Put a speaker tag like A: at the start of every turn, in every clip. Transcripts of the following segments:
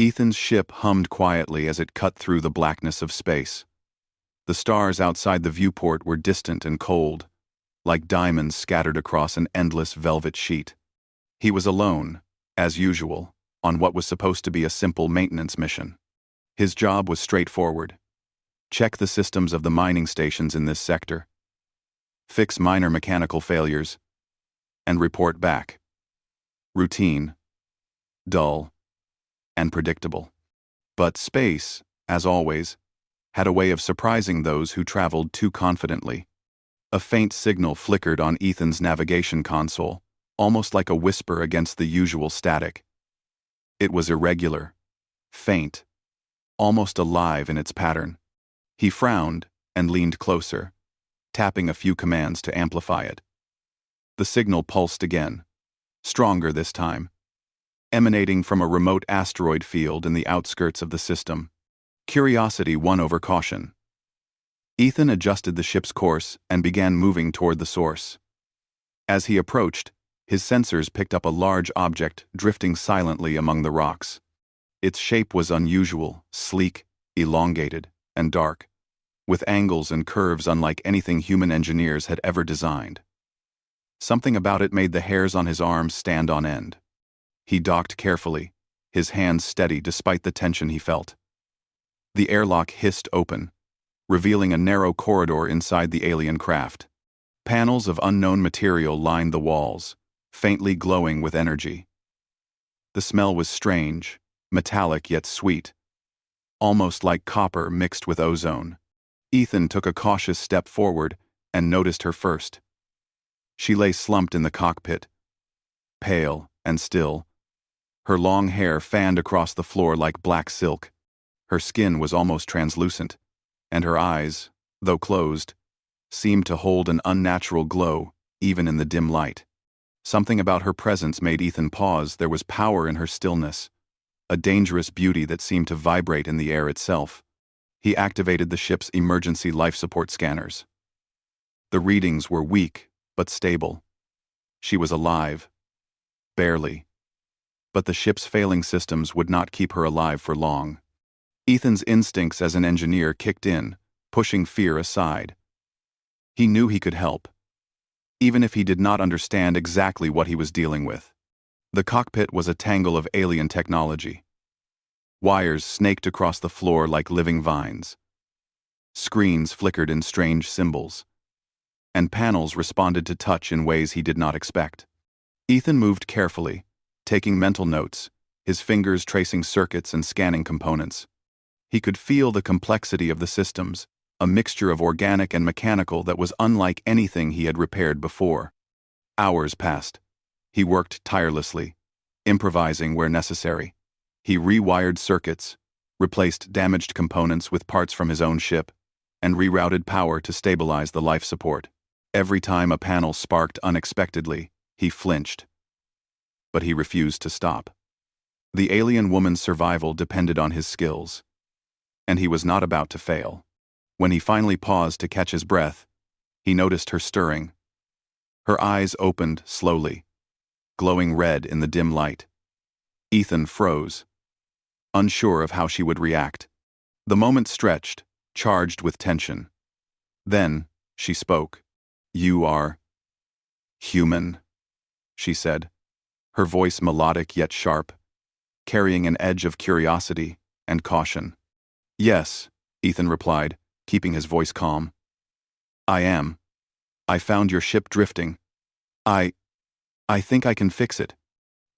A: Ethan's ship hummed quietly as it cut through the blackness of space. The stars outside the viewport were distant and cold, like diamonds scattered across an endless velvet sheet. He was alone, as usual, on what was supposed to be a simple maintenance mission. His job was straightforward. Check the systems of the mining stations in this sector, fix minor mechanical failures, and report back. Routine, dull, and predictable. But space, as always, had a way of surprising those who traveled too confidently. A faint signal flickered on Ethan's navigation console, almost like a whisper against the usual static. It was irregular, faint, almost alive in its pattern. He frowned and leaned closer, tapping a few commands to amplify it. The signal pulsed again, stronger this time, emanating from a remote asteroid field in the outskirts of the system. Curiosity won over caution. Ethan adjusted the ship's course and began moving toward the source. As he approached, his sensors picked up a large object drifting silently among the rocks. Its shape was unusual, sleek, elongated, and dark, with angles and curves unlike anything human engineers had ever designed. Something about it made the hairs on his arms stand on end. He docked carefully, his hands steady despite the tension he felt. The airlock hissed open, revealing a narrow corridor inside the alien craft. Panels of unknown material lined the walls, faintly glowing with energy. The smell was strange, metallic yet sweet, almost like copper mixed with ozone. Ethan took a cautious step forward and noticed her first. She lay slumped in the cockpit, pale and still, her long hair fanned across the floor like black silk. Her skin was almost translucent, and her eyes, though closed, seemed to hold an unnatural glow even in the dim light. Something about her presence made Ethan pause. There was power in her stillness, a dangerous beauty that seemed to vibrate in the air itself. He activated the ship's emergency life support scanners. The readings were weak but stable. She was alive. Barely. But the ship's failing systems would not keep her alive for long. Ethan's instincts as an engineer kicked in, pushing fear aside. He knew he could help, even if he did not understand exactly what he was dealing with. The cockpit was a tangle of alien technology. Wires snaked across the floor like living vines. Screens flickered in strange symbols, and panels responded to touch in ways he did not expect. Ethan moved carefully, taking mental notes, his fingers tracing circuits and scanning components. He could feel the complexity of the systems, a mixture of organic and mechanical that was unlike anything he had repaired before. Hours passed. He worked tirelessly, improvising where necessary. He rewired circuits, replaced damaged components with parts from his own ship, and rerouted power to stabilize the life support. Every time a panel sparked unexpectedly, he flinched. But he refused to stop. The alien woman's survival depended on his skills, and he was not about to fail. When he finally paused to catch his breath, he noticed her stirring. Her eyes opened slowly, glowing red in the dim light. Ethan froze, unsure of how she would react. The moment stretched, charged with tension. Then, she spoke. "You are human," she said, her voice melodic yet sharp, carrying an edge of curiosity and caution. "Yes," Ethan replied, keeping his voice calm. "I am. I found your ship drifting. I think I can fix it."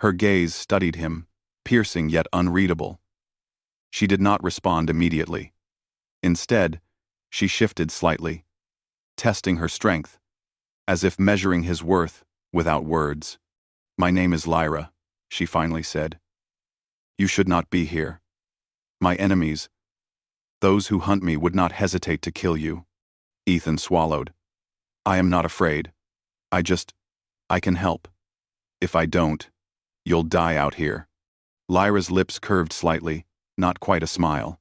A: Her gaze studied him, piercing yet unreadable. She did not respond immediately. Instead, she shifted slightly, testing her strength, as if measuring his worth without words. "My name is Lyra," she finally said. "You should not be here. My enemies, those who hunt me, would not hesitate to kill you." Ethan swallowed. "I am not afraid. I can help. If I don't, you'll die out here." Lyra's lips curved slightly, not quite a smile.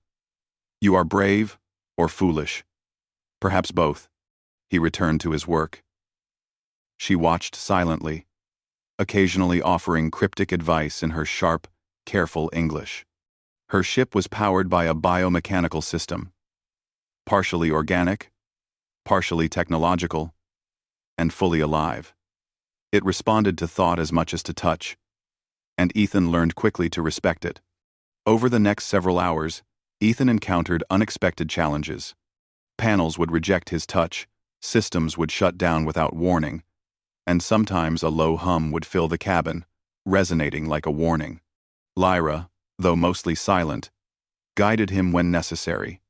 A: "You are brave or foolish? Perhaps both." He returned to his work. She watched silently, occasionally offering cryptic advice in her sharp, careful English. Her ship was powered by a biomechanical system, partially organic, partially technological, and fully alive. It responded to thought as much as to touch, and Ethan learned quickly to respect it. Over the next several hours, Ethan encountered unexpected challenges. Panels would reject his touch, systems would shut down without warning, and sometimes a low hum would fill the cabin, resonating like a warning. Lyra, though mostly silent, guided him when necessary,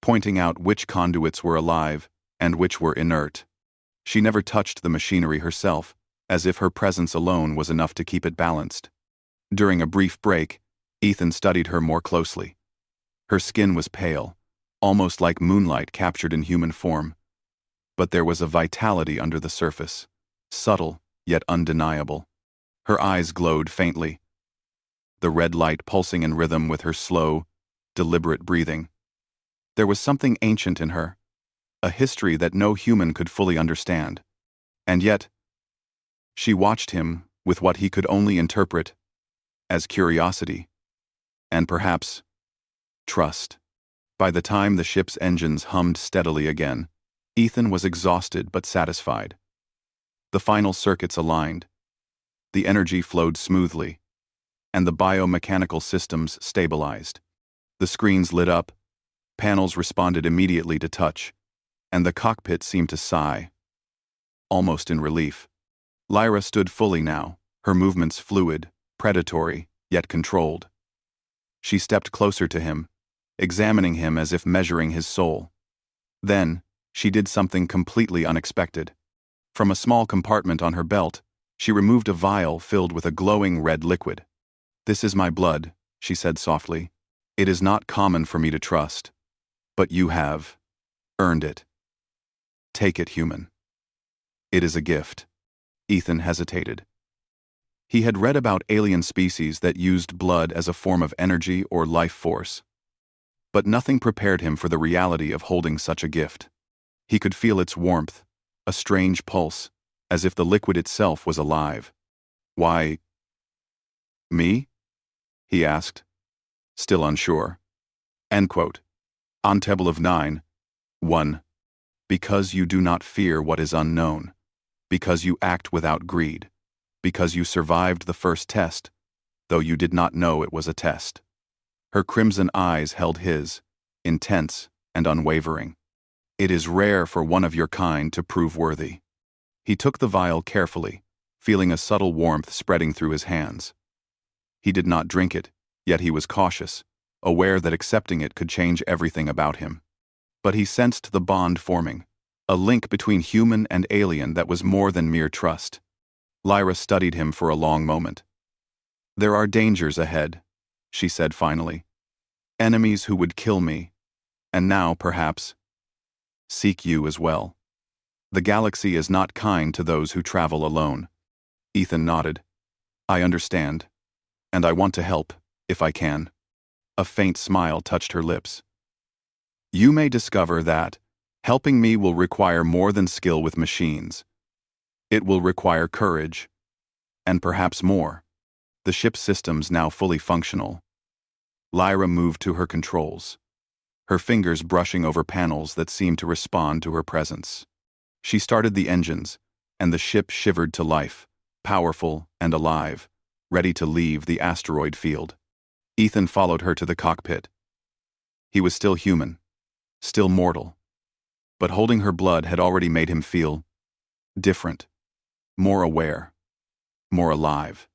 A: pointing out which conduits were alive and which were inert. She never touched the machinery herself, as if her presence alone was enough to keep it balanced. During a brief break, Ethan studied her more closely. Her skin was pale, almost like moonlight captured in human form. But there was a vitality under the surface, subtle yet undeniable. Her eyes glowed faintly, the red light pulsing in rhythm with her slow, deliberate breathing. There was something ancient in her, a history that no human could fully understand. And yet, she watched him with what he could only interpret as curiosity, and perhaps trust. By the time the ship's engines hummed steadily again, Ethan was exhausted but satisfied. The final circuits aligned, the energy flowed smoothly, and the biomechanical systems stabilized. The screens lit up, panels responded immediately to touch, and the cockpit seemed to sigh, almost in relief. Lyra stood fully now, her movements fluid, predatory, yet controlled. She stepped closer to him, examining him as if measuring his soul. Then, she did something completely unexpected. From a small compartment on her belt, she removed a vial filled with a glowing red liquid. "This is my blood," she said softly. "It is not common for me to trust, but you have earned it. Take it, human. It is a gift." Ethan hesitated. He had read about alien species that used blood as a form of energy or life force, but nothing prepared him for the reality of holding such a gift. He could feel its warmth, a strange pulse, as if the liquid itself was alive. "Why, me?" he asked, still unsure. End quote. On Table of 9, 1. Because you do not fear what is unknown, because you act without greed, because you survived the first test, though you did not know it was a test. Her crimson eyes held his, intense and unwavering. "It is rare for one of your kind to prove worthy." He took the vial carefully, feeling a subtle warmth spreading through his hands. He did not drink it, yet he was cautious, aware that accepting it could change everything about him. But he sensed the bond forming, a link between human and alien that was more than mere trust. Lyra studied him for a long moment. "There are dangers ahead," she said finally. "Enemies who would kill me, and now, perhaps, seek you as well. The galaxy is not kind to those who travel alone." Ethan nodded. "I understand, and I want to help, if I can." A faint smile touched her lips. "You may discover that helping me will require more than skill with machines. It will require courage, and perhaps more." The ship's systems now fully functional. Lyra moved to her controls, her fingers brushing over panels that seemed to respond to her presence. She started the engines, and the ship shivered to life, powerful and alive, ready to leave the asteroid field. Ethan followed her to the cockpit. He was still human, still mortal, but holding her blood had already made him feel different, more aware, more alive.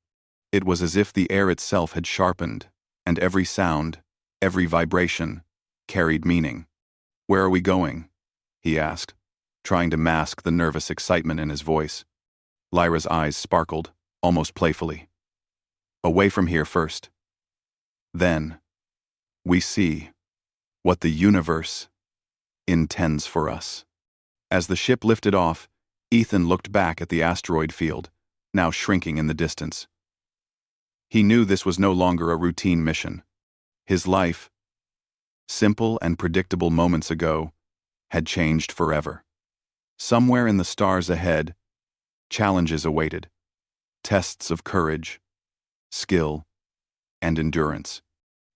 A: It was as if the air itself had sharpened, and every sound, every vibration, carried meaning. "Where are we going?" he asked, trying to mask the nervous excitement in his voice. Lyra's eyes sparkled, almost playfully. "Away from here first. Then, we see what the universe intends for us." As the ship lifted off, Ethan looked back at the asteroid field, now shrinking in the distance. He knew this was no longer a routine mission. His life, simple and predictable moments ago, had changed forever. Somewhere in the stars ahead, challenges awaited. Tests of courage, skill, and endurance.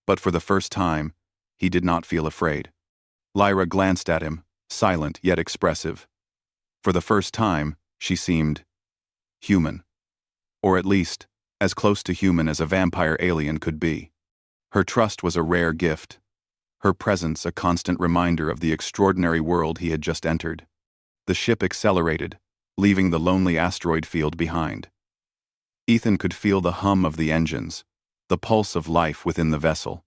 A: But for the first time, he did not feel afraid. Lyra glanced at him, silent yet expressive. For the first time, she seemed human. Or at least, as close to human as a vampire alien could be. Her trust was a rare gift. Her presence a constant reminder of the extraordinary world he had just entered. The ship accelerated, leaving the lonely asteroid field behind. Ethan could feel the hum of the engines, the pulse of life within the vessel,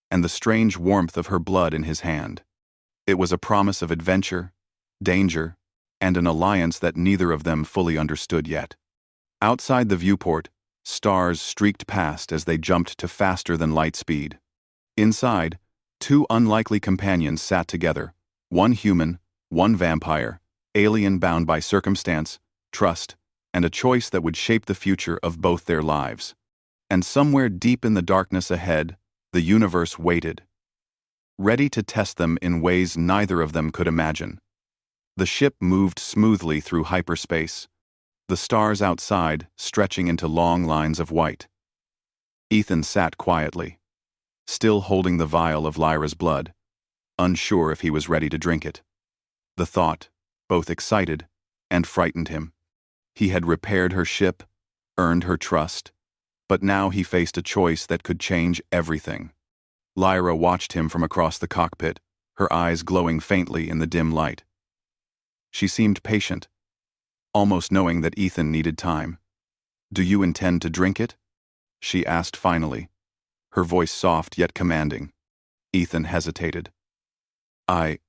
A: and the strange warmth of her blood in his hand. It was a promise of adventure, danger, and an alliance that neither of them fully understood yet. Outside the viewport, stars streaked past as they jumped to faster-than-light speed. Inside, two unlikely companions sat together, one human, one vampire, alien bound by circumstance, trust, and a choice that would shape the future of both their lives. And somewhere deep in the darkness ahead, the universe waited, ready to test them in ways neither of them could imagine. The ship moved smoothly through hyperspace, the stars outside stretching into long lines of white. Ethan sat quietly, still holding the vial of Lyra's blood, unsure if he was ready to drink it. The thought both excited and frightened him. He had repaired her ship, earned her trust, but now he faced a choice that could change everything. Lyra watched him from across the cockpit, her eyes glowing faintly in the dim light. She seemed patient, almost knowing that Ethan needed time. "Do you intend to drink it?" she asked finally, her voice soft yet commanding. Ethan hesitated. I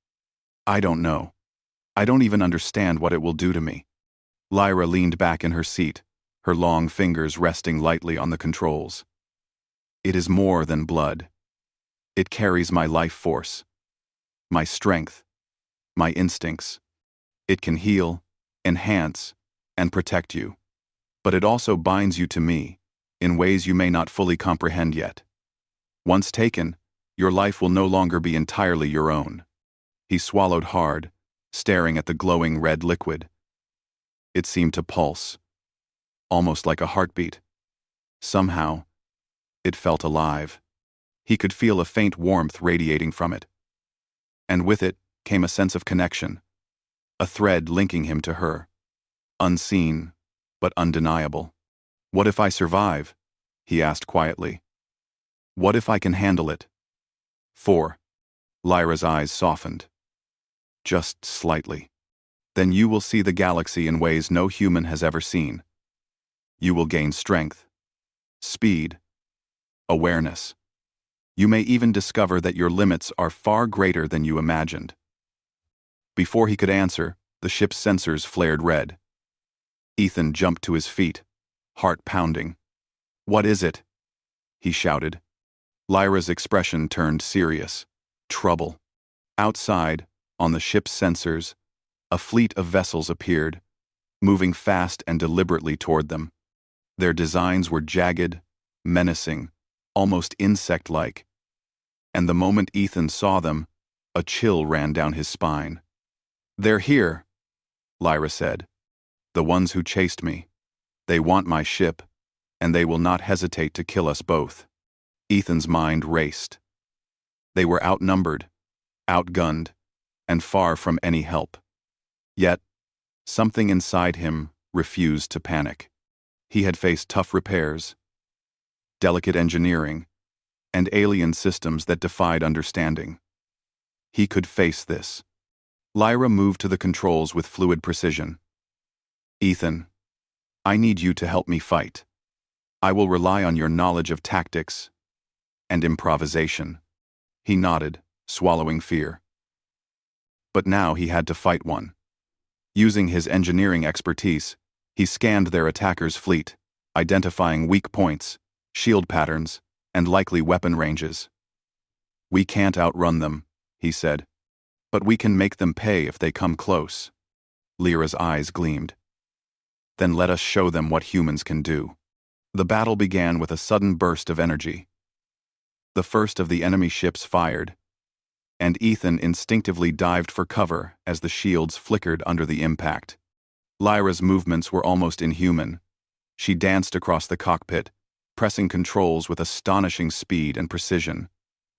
A: don't know. I don't even understand what it will do to me." Lyra leaned back in her seat, her long fingers resting lightly on the controls. "It is more than blood. It carries my life force, my strength, my instincts. It can heal, enhance, and protect you. But it also binds you to me, in ways you may not fully comprehend yet. Once taken, your life will no longer be entirely your own." He swallowed hard, staring at the glowing red liquid. It seemed to pulse, almost like a heartbeat. Somehow, it felt alive. He could feel a faint warmth radiating from it. And with it came a sense of connection, a thread linking him to her. Unseen, but undeniable. "What if I survive?" he asked quietly. "What if I can handle it?" 4. Lyra's eyes softened. "Just slightly. Then you will see the galaxy in ways no human has ever seen. You will gain strength, speed, awareness. You may even discover that your limits are far greater than you imagined." Before he could answer, the ship's sensors flared red. Ethan jumped to his feet, heart pounding. "What is it?" he shouted. Lyra's expression turned serious. Trouble. Outside, on the ship's sensors, a fleet of vessels appeared, moving fast and deliberately toward them. Their designs were jagged, menacing, almost insect-like. And the moment Ethan saw them, a chill ran down his spine. "They're here," Lyra said. "The ones who chased me. They want my ship, and they will not hesitate to kill us both." Ethan's mind raced. They were outnumbered, outgunned, and far from any help. Yet, something inside him refused to panic. He had faced tough repairs, delicate engineering, and alien systems that defied understanding. He could face this. Lyra moved to the controls with fluid precision. "Ethan, I need you to help me fight. I will rely on your knowledge of tactics and improvisation." He nodded, swallowing fear. But now he had to fight one. Using his engineering expertise, he scanned their attackers' fleet, identifying weak points, shield patterns, and likely weapon ranges. "We can't outrun them," he said. "But we can make them pay if they come close." Lyra's eyes gleamed. "Then let us show them what humans can do." The battle began with a sudden burst of energy. The first of the enemy ships fired, and Ethan instinctively dived for cover as the shields flickered under the impact. Lyra's movements were almost inhuman. She danced across the cockpit, pressing controls with astonishing speed and precision,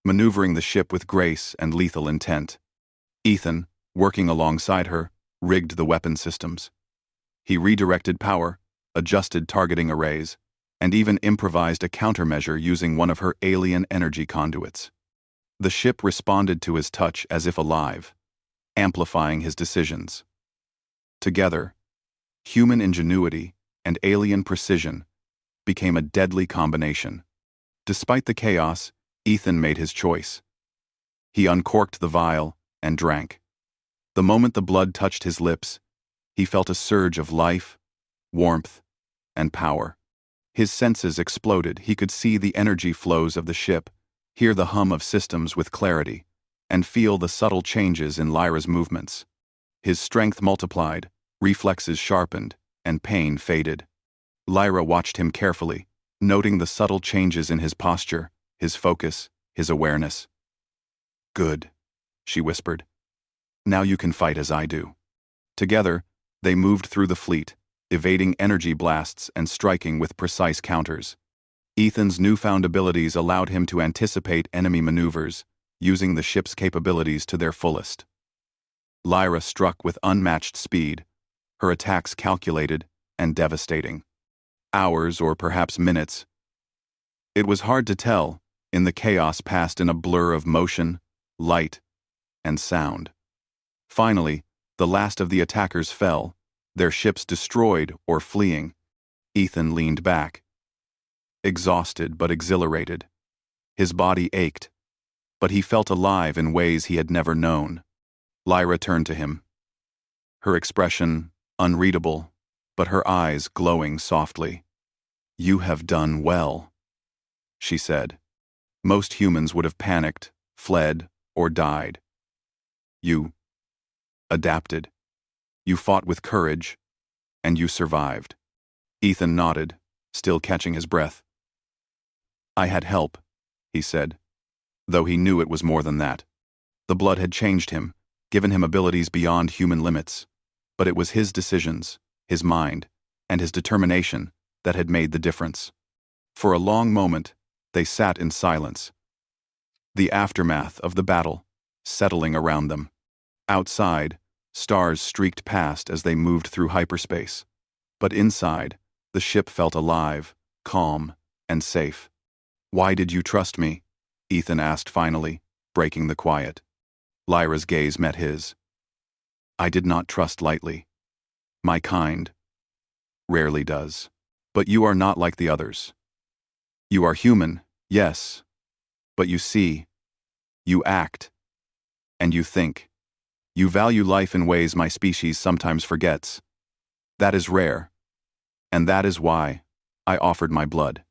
A: maneuvering the ship with grace and lethal intent. Ethan, working alongside her, rigged the weapon systems. He redirected power, adjusted targeting arrays, and even improvised a countermeasure using one of her alien energy conduits. The ship responded to his touch as if alive, amplifying his decisions. Together, human ingenuity and alien precision became a deadly combination. Despite the chaos, Ethan made his choice. He uncorked the vial and drank. The moment the blood touched his lips, he felt a surge of life, warmth, and power. His senses exploded. He could see the energy flows of the ship, hear the hum of systems with clarity, and feel the subtle changes in Lyra's movements. His strength multiplied, reflexes sharpened, and pain faded. Lyra watched him carefully, noting the subtle changes in his posture, his focus, his awareness. "Good," she whispered. "Now you can fight as I do." Together, they moved through the fleet, evading energy blasts and striking with precise counters. Ethan's newfound abilities allowed him to anticipate enemy maneuvers, using the ship's capabilities to their fullest. Lyra struck with unmatched speed, her attacks calculated and devastating. Hours or perhaps minutes. It was hard to tell, in the chaos passed in a blur of motion, light, and sound. Finally, the last of the attackers fell, their ships destroyed or fleeing. Ethan leaned back, exhausted but exhilarated. His body ached, but he felt alive in ways he had never known. Lyra turned to him, her expression unreadable, but her eyes glowing softly. "You have done well," she said. "Most humans would have panicked, fled, or died. You adapted. You fought with courage, and you survived." Ethan nodded, still catching his breath. "I had help," he said, though he knew it was more than that. The blood had changed him, given him abilities beyond human limits, but it was his decisions, his mind, and his determination that had made the difference. For a long moment, they sat in silence, the aftermath of the battle settling around them. Outside, stars streaked past as they moved through hyperspace, but inside, the ship felt alive, calm, and safe. "Why did you trust me?" Ethan asked finally, breaking the quiet. Lyra's gaze met his. "I did not trust lightly. My kind rarely does. But you are not like the others. You are human, yes, but you see, you act, and you think. You value life in ways my species sometimes forgets. That is rare, and that is why I offered my blood."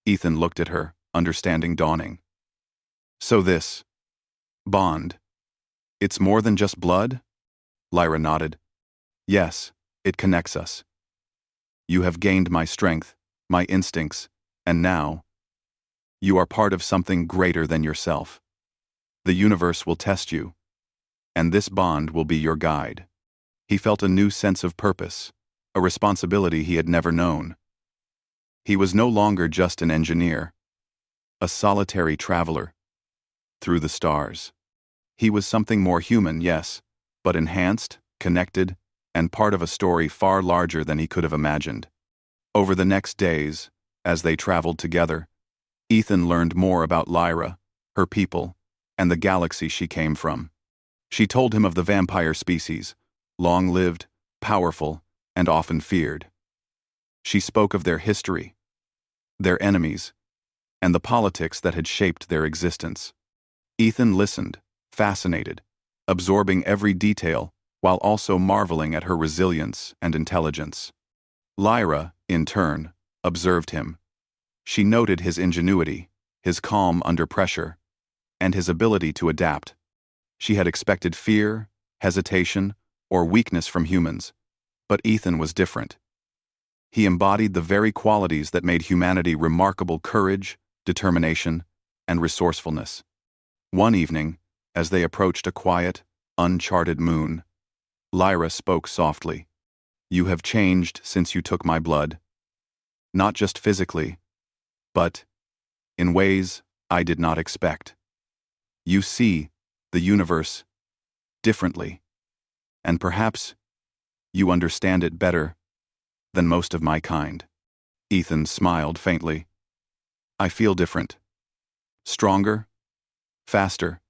A: Ethan looked at her, understanding dawning. "So this bond, it's more than just blood?" Lyra nodded. "Yes, it connects us. You have gained my strength, my instincts, and now, you are part of something greater than yourself. The universe will test you, and this bond will be your guide." He felt a new sense of purpose, a responsibility he had never known. He was no longer just an engineer, a solitary traveler through the stars. He was something more human, yes, but enhanced, connected, and part of a story far larger than he could have imagined. Over the next days, as they traveled together, Ethan learned more about Lyra, her people, and the galaxy she came from. She told him of the vampire species, long-lived, powerful, and often feared. She spoke of their history, their enemies, and the politics that had shaped their existence. Ethan listened, fascinated, absorbing every detail while also marveling at her resilience and intelligence. Lyra, in turn, observed him. She noted his ingenuity, his calm under pressure, and his ability to adapt. She had expected fear, hesitation, or weakness from humans, but Ethan was different. He embodied the very qualities that made humanity remarkable: courage, determination, and resourcefulness. One evening, as they approached a quiet, uncharted moon, Lyra spoke softly. "You have changed since you took my blood. Not just physically, but in ways I did not expect. You see the universe differently, and perhaps you understand it better than most of my kind. Ethan smiled faintly. I feel different. Stronger, faster,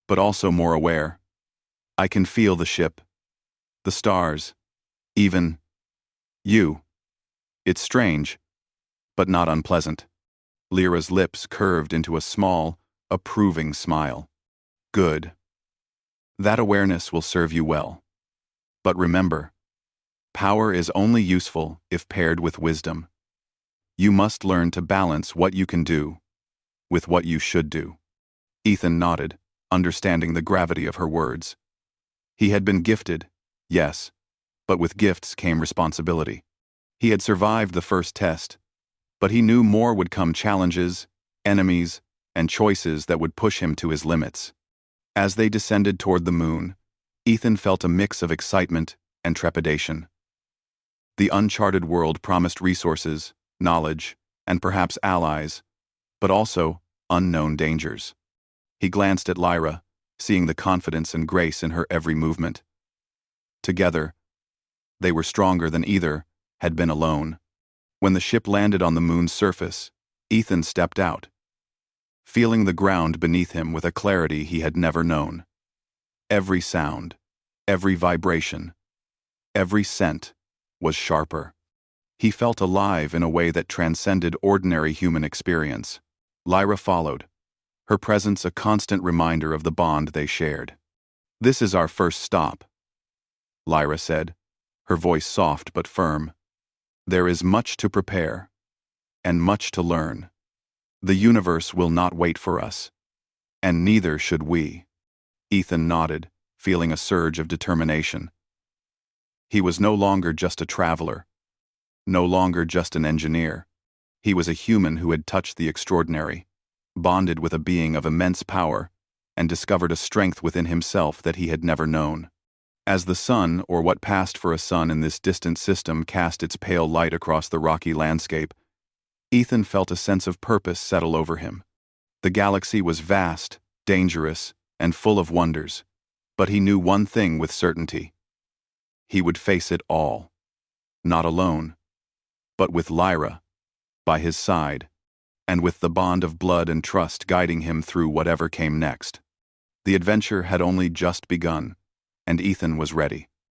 A: but also more aware. I can feel the ship, the stars, even you. It's strange, but not unpleasant. Lyra's lips curved into a small, approving smile. Good. That awareness will serve you well. But remember, power is only useful if paired with wisdom. You must learn to balance what you can do with what you should do. Ethan nodded, understanding the gravity of her words. He had been gifted, yes, but with gifts came responsibility. He had survived the first test, but he knew more would come: challenges, enemies, and choices that would push him to his limits. As they descended toward the moon, Ethan felt a mix of excitement and trepidation. The uncharted world promised resources, knowledge, and perhaps allies, but also unknown dangers. He glanced at Lyra, seeing the confidence and grace in her every movement. Together, they were stronger than either had been alone. When the ship landed on the moon's surface, Ethan stepped out, feeling the ground beneath him with a clarity he had never known. Every sound, every vibration, every scent was sharper. He felt alive in a way that transcended ordinary human experience. Lyra followed, her presence a constant reminder of the bond they shared. "This is our first stop," Lyra said, her voice soft but firm. "There is much to prepare, and much to learn. The universe will not wait for us, and neither should we." Ethan nodded, feeling a surge of determination. He was no longer just a traveler, no longer just an engineer. He was a human who had touched the extraordinary, bonded with a being of immense power, and discovered a strength within himself that he had never known. As the sun, or what passed for a sun in this distant system, cast its pale light across the rocky landscape, Ethan felt a sense of purpose settle over him. The galaxy was vast, dangerous, and full of wonders, but he knew one thing with certainty. He would face it all. Not alone, but with Lyra by his side, and with the bond of blood and trust guiding him through whatever came next. The adventure had only just begun, and Ethan was ready.